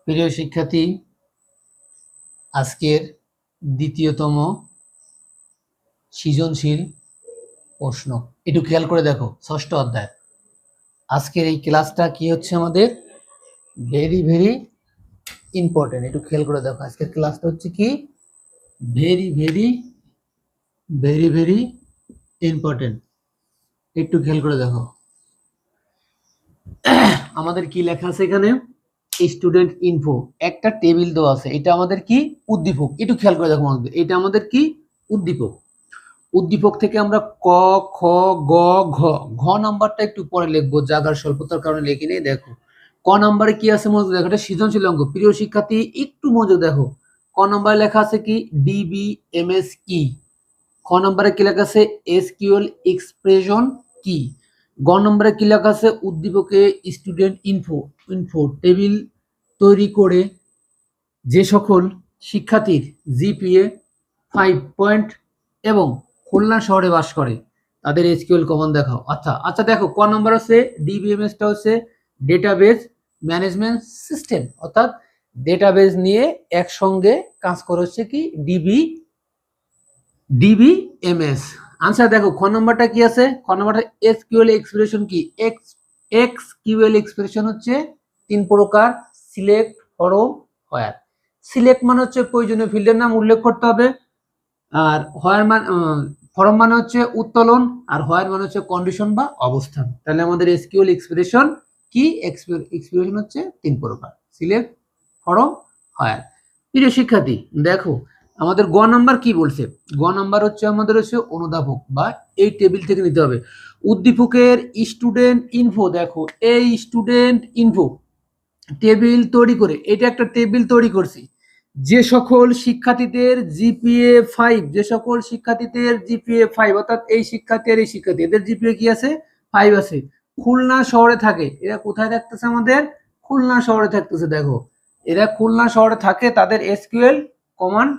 প্রিয় শিক্ষার্থী, আজকের দ্বিতীয়তম সৃজনশীল প্রশ্ন একটু খেয়াল করে দেখো। ষষ্ঠ অধ্যায় আজকের এই ক্লাসটা কি হচ্ছে আমাদের ভেরি ভেরি ইম্পর্টেন্ট। একটু খেয়াল করে দেখো, আজকের ক্লাসটা হচ্ছে কি very very very very important. একটু খেয়াল করে দেখো আমাদের কি লেখা আছে এখানে। স্টুডেন্ট ইনফো একটা টেবিল দেওয়া আছে, এটা আমাদের কি উদ্দীপক। একটু খেয়াল করে দেখো আমাদের এটা আমাদের কি উদ্দীপক। উদ্দীপক থেকে আমরা ক, খ, গ, ঘ। ঘ নাম্বারটা একটু পরে লিখবো, জায়গার স্বল্পতার কারণে লিখি নেই। দেখো ক নাম্বারে কি আছে মনোযোগ দেখো, এটা সৃজনশীল অঙ্ক। প্রিয় শিক্ষার্থী একটু মনোযোগ দেখো। ক নাম্বারে লেখা আছে কি ডিবিএমএস কি। খ নাম্বারে কি লেখা আছে এসকিউএল এক্সপ্রেশন কি। গ নম্বরে কি লেখা আছে উদ্দীপকে স্টুডেন্ট ইনফো ইনফো টেবিল তৈরি করে যে সকল শিক্ষার্থীর জিপিএ 5 এবং খুলনা শহরে বাস করে তাদের এসকিউএল কমন দেখাও। আচ্ছা দেখো ক নম্বর হচ্ছে ডিবিএমএসটা হচ্ছে ডেটাবেজ ম্যানেজমেন্ট সিস্টেম, অর্থাৎ ডেটাবেজ নিয়ে একসঙ্গে কাজ করে হচ্ছে কি ডিবিএমএস। আনসার দেখো খ নম্বরটা কি আছে, খ নম্বরটা এসকিউএল এক্সপ্রেশন কি। এক্সকিউএল এক্সপ্রেশন হচ্ছে 3 প্রকার, সিলেক্ট, ফরম, হোয়ার। সিলেক্ট মানে হচ্ছে প্রয়োজনীয় ফিল্ডের নাম উল্লেখ করতে হবে, আর হোয়ার মানে ফরম মানে হচ্ছে উত্তোলন, আর হোয়ার মানে হচ্ছে কন্ডিশন বা অবস্থান। তাহলে আমাদের এসকিউএল এক্সপ্রেশন কি, এক্সপ্রেশন হচ্ছে 3 প্রকার, সিলেক্ট, ফরম, হোয়ার। প্রিয় শিক্ষার্থী দেখো আমাদের গ নাম্বার কি বলছে। গ নাম্বার হচ্ছে আমাদের হচ্ছে অনুদাপক বা এই টেবিল থেকে নিতে হবে উদ্দীপকের স্টুডেন্ট ইনফো। দেখো এই স্টুডেন্ট ইনফো টেবিল তৈরি করে, এটা একটা টেবিল তৈরি করছি যে সকল শিক্ষার্থীদের জিপিএ 5, যে সকল শিক্ষার্থীদের জিপিএ 5 অর্থাৎ এই শিক্ষার্থী আর এই শিক্ষার্থী এদের জিপিএ কি আছে 5 আছে, খুলনা শহরে থাকে। এরা কোথায় থাকতেছে আমাদের খুলনা শহরে থাকতেছে। দেখো এরা খুলনা শহরে থাকে, তাদের এসকিউএল কমান্ড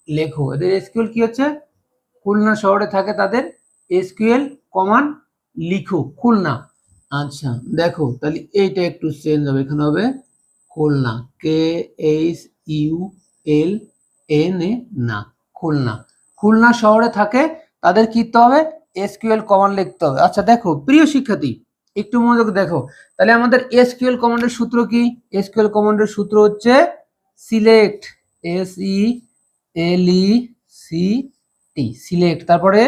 লেখো। এদের এসকিউএল কি হচ্ছে খুলনা শহরে থাকে, তাদের এসকিউএল কমান্ড লিখো খুলনা। আচ্ছা দেখো তাহলে এইটা একটু চেঞ্জ হবে, এখানে হবে খুলনা, KHULNA না, খুলনা। খুলনা শহরে থাকে, তাদের কি করতে হবে এসকিউএল কমান্ড লিখতে হবে। আচ্ছা দেখো প্রিয় শিক্ষার্থী একটু মনোযোগ দেখো, তাহলে আমাদের এসকিউএল কমান্ডের সূত্র কি। এসকিউএল কমান্ডের সূত্র হচ্ছে সিলেক্ট, SELECT, সিলেক্ট, তারপরে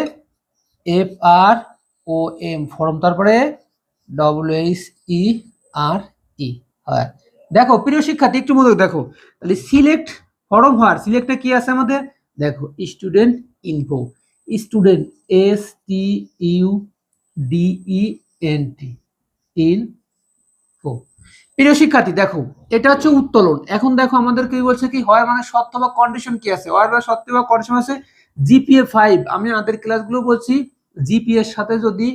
FROM ফরম, তারপরে WHERE। হয় দেখো প্রিয় শিক্ষার্থী একটু মনোযোগ দেখো, তাহলে সিলেক্ট, ফরম, হোয়ার। সিলেক্টে কি আছে আমাদের দেখো student info, student STUDENT info. প্রিয় শিক্ষার্থী দেখো এটা হচ্ছে উত্তোলন। এখন দেখো আমাদের কি বলছে কি হয় মানে সত্য বা কন্ডিশন কি আছে, হয় বা সত্য বা কন্ডিশন আছে জিপিএ 5। আমি আমাদের ক্লাসগুলো বলছি জিপিএ এর সাথে যদি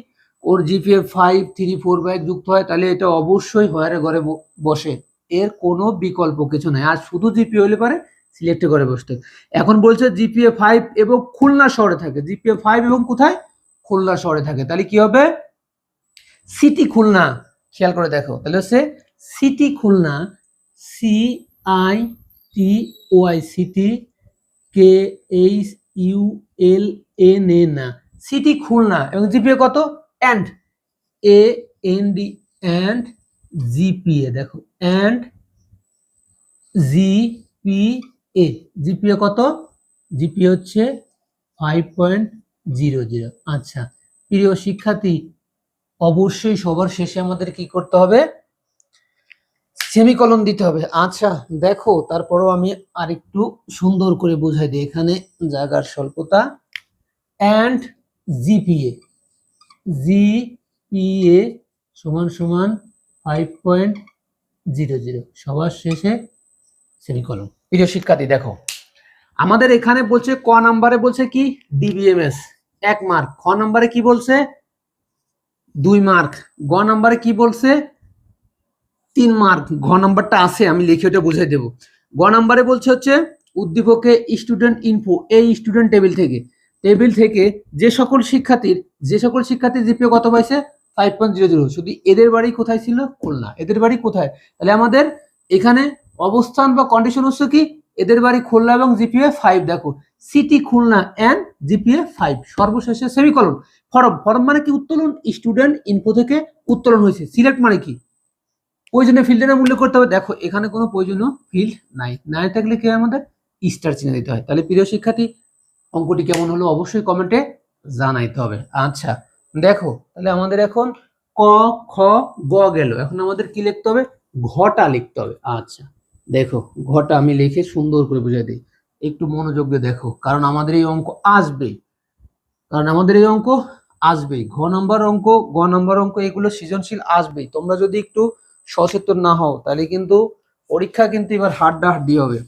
ওর জিপিএ 5, 3, 4 বা যুক্ত হয় তাহলে এটা অবশ্যই হোয়ারে ঘরে বসে, এর কোনো বিকল্প কিছু নাই। আর শুধু জিপিএ হলে পারে সিলেক্টে করে বসতে। এখন বলছে জিপিএ 5 এবং খুলনা শহরে থাকে, জিপিএ 5 এবং কোথায় খুলনা শহরে থাকে, তাহলে কি হবে সিটি খুলনা। খেয়াল করে দেখো তাহলে হচ্ছে city Khulna, CITY city, KHULNA না, সিটি খুলনা। এবং জিপিএ কত এন্ড AND এন্ড জিপিএ। দেখো এন্ড জিপিএ, জিপিএ কত জিপিএ হচ্ছে 5.00। আচ্ছা প্রিয় শিক্ষার্থী অবশ্যই সবার শেষে আমাদের কি করতে হবে সেমিকলন দিতে হবে। আচ্ছা দেখো তারপরেও আমি আরেকটু সুন্দর করে বোঝাই দিই, এখানে জায়গার স্বল্পতা এন্ড জিপিএ সমান সমান 5.00 সবার শেষে সেমিকলন। প্রিয় শিক্ষার্থী দেখো আমাদের এখানে বলছে ক নাম্বারে বলছে কি ডিবিএমএস 1 মার্ক, খ নাম্বারে কি বলছে 2 মার্ক, গ নাম্বারে কি বলছে 3 মার্ক। ঘ নাম্বারটা আছে আমি লিখে ওটা বুঝাই দেবো। গ নাম্বারে বলছে হচ্ছে উদ্দীপকে স্টুডেন্ট ইনফো এই স্টুডেন্ট টেবিল থেকে যে সকল শিক্ষার্থীর জিপিএ কত পাইছে 5.00। শুধু এদের বাড়ি কোথায় ছিল খুলনা, এদের বাড়ি কোথায়, তাহলে আমাদের এখানে অবস্থান বা কন্ডিশন হচ্ছে কি এদের বাড়ি খুলনা এবং জিপিএ 5 দেখো সিটি খুলনা এন্ড জিপিএ 5 সর্বশেষে সেমিকলন ফর্ম মানে কি উত্তোলন স্টুডেন্ট ইনফো থেকে উত্তোলন হয়েছে সিলেক্ট মানে কি প্রয়োজনীয় ফিল্ডের মূল্য করতে হবে দেখো এখানে কোনো প্রয়োজনীয় ফিল্ড নাই থাকলে কি আমাদের স্টার চিহ্ন দিতে হয় তাহলে প্রিয় শিক্ষার্থী অঙ্কটি কেমন হলো অবশ্যই কমেন্টে জানাইতে হবে আচ্ছা দেখো তাহলে আমাদের এখন ক খ গ গেল এখন আমাদের কি লিখতে হবে ঘটা লিখতে হবে আচ্ছা দেখো ঘটা আমি লিখে সুন্দর করে বুঝিয়ে দিই একটু মনোযোগ দিয়ে দেখো কারণ আমাদের এই অঙ্ক আসবেই গ নাম্বার অঙ্ক এগুলো সৃজনশীল আসবেই তোমরা যদি একটু সচেতন না হও তাহলে কিন্তু পরীক্ষা কিন্তু এবার হাড্ডাহাড্ডি হবে